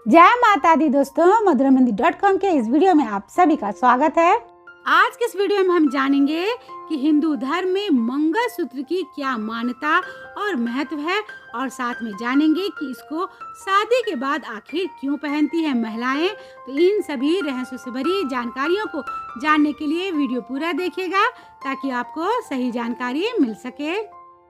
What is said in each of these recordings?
जय माता दी दोस्तों, मधुरमहिंदी.com के इस वीडियो में आप सभी का स्वागत है। आज के इस वीडियो में हम जानेंगे कि हिंदू धर्म में मंगलसूत्र की क्या मान्यता और महत्व है और साथ में जानेंगे कि इसको शादी के बाद आखिर क्यों पहनती है महिलाएं। तो इन सभी रहस्यों से भरी जानकारियों को जानने के लिए वीडियो पूरा देखिएगा ताकि आपको सही जानकारी मिल सके।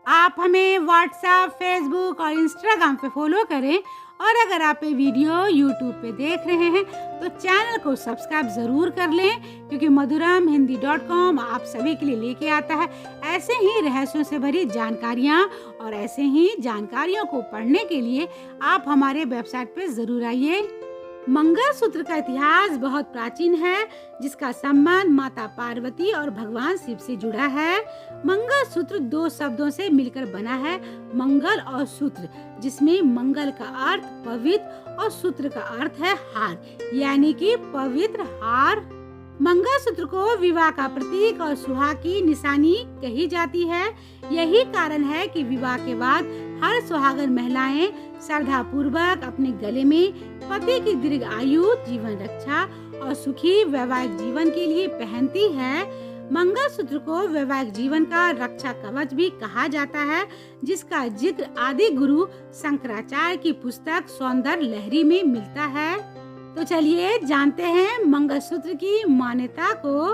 आप हमें व्हाट्सएप, फेसबुक और इंस्टाग्राम पे फॉलो करें और अगर आप ये वीडियो यूट्यूब पे देख रहे हैं तो चैनल को सब्सक्राइब ज़रूर कर लें, क्योंकि मधुरमहिंदी.com आप सभी के लिए लेके आता है ऐसे ही रहस्यों से भरी जानकारियाँ। और ऐसे ही जानकारियों को पढ़ने के लिए आप हमारे वेबसाइट पे ज़रूर आइए। मंगलसूत्र का इतिहास बहुत प्राचीन है, जिसका संबंध माता पार्वती और भगवान शिव से जुड़ा है। मंगलसूत्र दो शब्दों से मिलकर बना है, मंगल और सूत्र, जिसमें मंगल का अर्थ पवित्र और सूत्र का अर्थ है हार, यानी कि पवित्र हार। मंगलसूत्र को विवाह का प्रतीक और सुहाग की निशानी कही जाती है। यही कारण है कि विवाह के बाद हर सुहागन महिलाएं श्रद्धा पूर्वक अपने गले में पति की दीर्घ आयु, जीवन रक्षा और सुखी वैवाहिक जीवन के लिए पहनती है। मंगलसूत्र को वैवाहिक जीवन का रक्षा कवच भी कहा जाता है, जिसका जिक्र आदि गुरु शंकराचार्य की पुस्तक सौंदर्य लहरी में मिलता है। तो चलिए जानते हैं मंगलसूत्र की मान्यता को।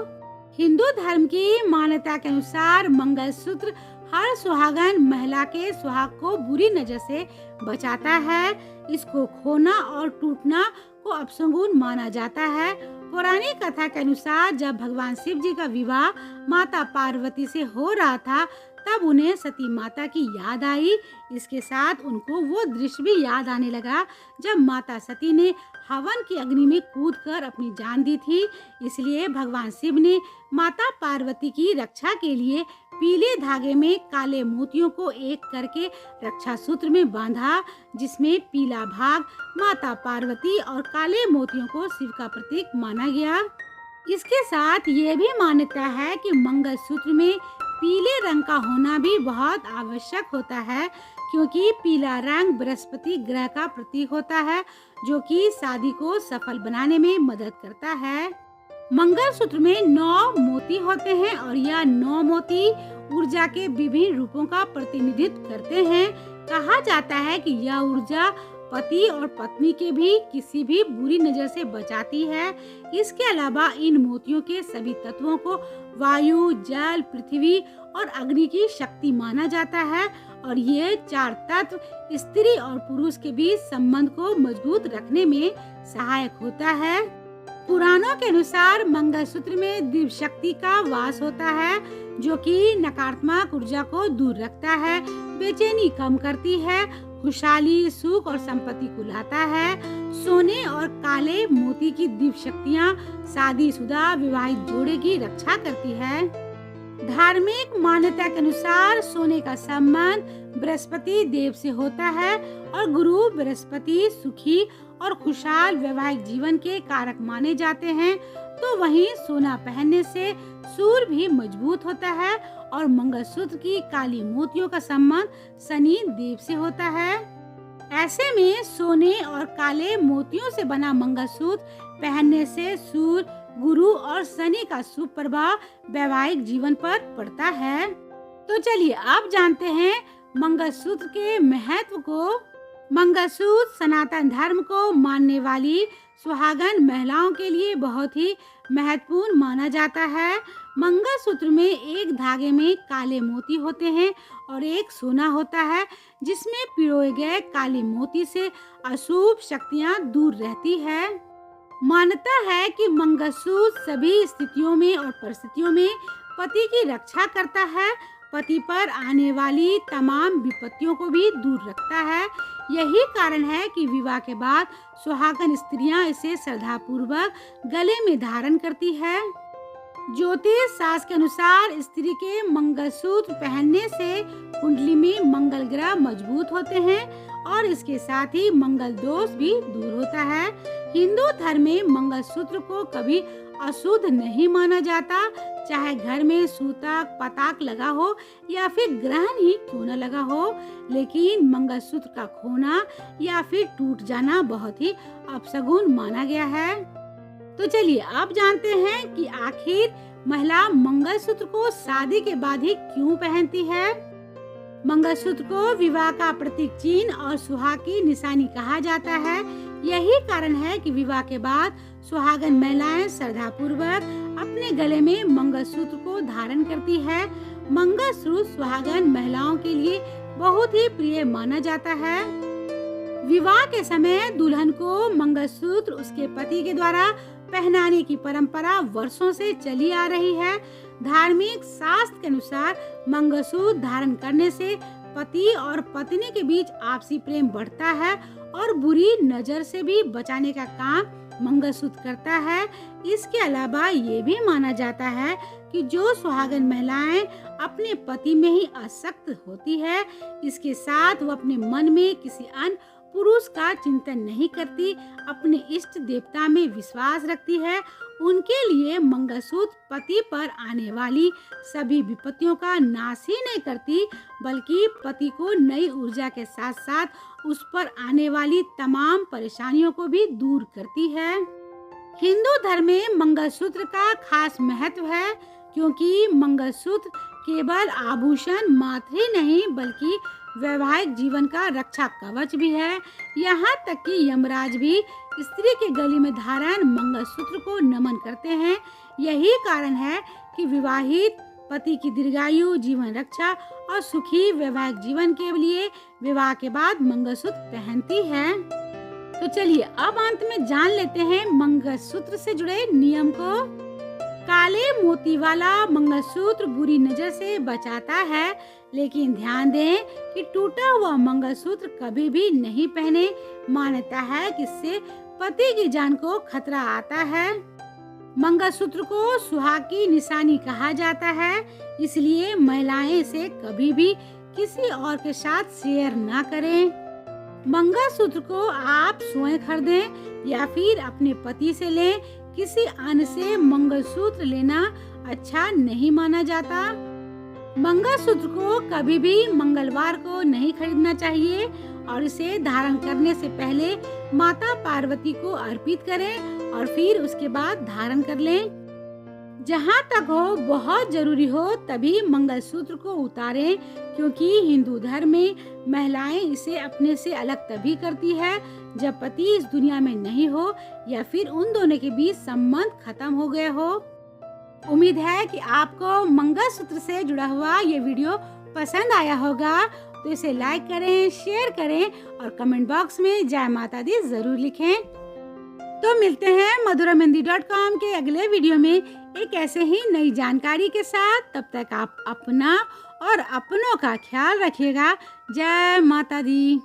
हिंदू धर्म की मान्यता के अनुसार मंगलसूत्र हर सुहागन महिला के सुहाग को बुरी नजर से बचाता है। इसको खोना और टूटना को अपशगुन माना जाता है। पौराणिक कथा के अनुसार जब भगवान शिव जी का विवाह माता पार्वती से हो रहा था, तब उन्हें सती माता की याद आई। इसके साथ उनको वो दृश्य भी याद आने लगा जब माता सती ने हवन की अग्नि में कूदकर अपनी जान दी थी। इसलिए भगवान शिव ने माता पार्वती की रक्षा के लिए पीले धागे में काले मोतियों को एक करके रक्षा सूत्र में बांधा, जिसमें पीला भाग माता पार्वती और काले मोतियों को शिव का प्रतीक माना गया। इसके साथ ये भी मान्यता है कि मंगलसूत्र में पीले रंग का होना भी बहुत आवश्यक होता है, क्योंकि पीला रंग बृहस्पति ग्रह का प्रतीक होता है, जो कि शादी को सफल बनाने में मदद करता है। मंगलसूत्र में 9 मोती होते हैं और यह 9 मोती ऊर्जा के विभिन्न रूपों का प्रतिनिधित्व करते हैं। कहा जाता है कि यह ऊर्जा पति और पत्नी के भी किसी भी बुरी नजर से बचाती है। इसके अलावा इन मोतियों के सभी तत्वों को वायु, जल, पृथ्वी और अग्नि की शक्ति माना जाता है और ये 4 तत्व स्त्री और पुरुष के बीच संबंध को मजबूत रखने में सहायक होता है। पुराणों के अनुसार मंगलसूत्र में दिव्य शक्ति का वास होता है, जो कि नकारात्मक ऊर्जा को दूर रखता है, बेचैनी कम करती है, खुशहाली, सुख और संपत्ति को लाता है। सोने और काले मोती की दिव्य शक्तियाँ शादीशुदा विवाहित जोड़े की रक्षा करती है। धार्मिक मान्यता के अनुसार सोने का संबंध बृहस्पति देव से होता है और गुरु बृहस्पति सुखी और खुशहाल वैवाहिक जीवन के कारक माने जाते हैं। तो वहीं सोना पहनने से सूर्य भी मजबूत होता है और मंगलसूत्र की काली मोतियों का संबंध शनि देव से होता है। ऐसे में सोने और काले मोतियों से बना मंगलसूत्र पहनने से सूर्य, गुरु और शनि का शुभ प्रभाव वैवाहिक जीवन पर पड़ता है। तो चलिए आप जानते हैं मंगलसूत्र के महत्व को। मंगलसूत्र सनातन धर्म को मानने वाली सुहागन महिलाओं के लिए बहुत ही महत्वपूर्ण माना जाता है। मंगलसूत्र में एक धागे में काले मोती होते हैं और एक सोना होता है, जिसमें पिरोए गए काले मोती से अशुभ शक्तियां दूर रहती है। मान्यता है कि मंगलसूत्र सभी स्थितियों में और परिस्थितियों में पति की रक्षा करता है, पति पर आने वाली तमाम विपत्तियों को भी दूर रखता है। यही कारण है कि विवाह के बाद सुहागन स्त्रियां इसे श्रद्धापूर्वक गले में धारण करती है। ज्योतिष शास्त्र के अनुसार स्त्री के मंगलसूत्र पहनने से कुंडली में मंगल ग्रह मजबूत होते हैं और इसके साथ ही मंगल दोष भी दूर होता है। हिंदू धर्म में मंगलसूत्र को कभी अशुद्ध नहीं माना जाता, चाहे घर में सूतक पताक लगा हो या फिर ग्रहण ही क्यों न लगा हो। लेकिन मंगलसूत्र का खोना या फिर टूट जाना बहुत ही अपशगुन माना गया है। तो चलिए अब जानते हैं कि आखिर महिला मंगलसूत्र को शादी के बाद ही क्यों पहनती है। मंगलसूत्र को विवाह का प्रतीक चिन्ह और सुहाग की निशानी कहा जाता है। यही कारण है कि विवाह के बाद सुहागन महिलाएं श्रद्धा पूर्वक अपने गले में मंगलसूत्र को धारण करती है। मंगलसूत्र सुहागन महिलाओं के लिए बहुत ही प्रिय माना जाता है। विवाह के समय दुल्हन को मंगलसूत्र उसके पति के द्वारा पहनाने की परंपरा वर्षों से चली आ रही है। धार्मिक शास्त्र के अनुसार मंगलसूत्र धारण करने से पति और पत्नी के बीच आपसी प्रेम बढ़ता है और बुरी नजर से भी बचाने का काम मंगलसूत्र करता है। इसके अलावा ये भी माना जाता है कि जो सुहागन महिलाएं अपने पति में ही आसक्त होती है, इसके साथ वो अपने मन में किसी अन्य पुरुष का चिंतन नहीं करती, अपने इष्ट देवता में विश्वास रखती है, उनके लिए मंगलसूत्र पति पर आने वाली सभी विपत्तियों का नाश ही नहीं करती, बल्कि पति को नई ऊर्जा के साथ साथ उस पर आने वाली तमाम परेशानियों को भी दूर करती है। हिंदू धर्म में मंगलसूत्र का खास महत्व है, क्योंकि मंगलसूत्र केवल आभूषण मात्र ही नहीं बल्कि वैवाहिक जीवन का रक्षा कवच भी है। यहाँ तक कि यमराज भी स्त्री के गले में धारण मंगलसूत्र को नमन करते हैं। यही कारण है कि विवाहित पति की दीर्घायु, जीवन रक्षा और सुखी वैवाहिक जीवन के लिए विवाह के बाद मंगलसूत्र पहनती है। तो चलिए अब अंत में जान लेते हैं मंगलसूत्र से जुड़े नियम को। काले मोती वाला मंगलसूत्र बुरी नजर से बचाता है, लेकिन ध्यान दें कि टूटा हुआ मंगलसूत्र कभी भी नहीं पहने। मान्यता है कि इससे पति की जान को खतरा आता है। मंगलसूत्र को सुहाग की निशानी कहा जाता है, इसलिए महिलाएं इसे कभी भी किसी और के साथ शेयर ना करें। मंगलसूत्र को आप स्वयं खरीदें या फिर अपने पति से लें। किसी अन्य से मंगलसूत्र लेना अच्छा नहीं माना जाता। मंगलसूत्र को कभी भी मंगलवार को नहीं खरीदना चाहिए और इसे धारण करने से पहले माता पार्वती को अर्पित करें और फिर उसके बाद धारण कर लें। जहाँ तक हो बहुत जरूरी हो तभी मंगलसूत्र को उतारें, क्योंकि हिंदू धर्म में महिलाएं इसे अपने से अलग तभी करती है जब पति इस दुनिया में नहीं हो या फिर उन दोनों के बीच संबंध खत्म हो गया हो। उम्मीद है कि आपको मंगलसूत्र से जुड़ा हुआ ये वीडियो पसंद आया होगा, तो इसे लाइक करें, शेयर करें और कमेंट बॉक्स में जय माता दी जरूर लिखें। तो मिलते हैं madhuramendi.com के अगले वीडियो में एक ऐसे ही नई जानकारी के साथ। तब तक आप अपना और अपनों का ख्याल रखिएगा। जय माता दी।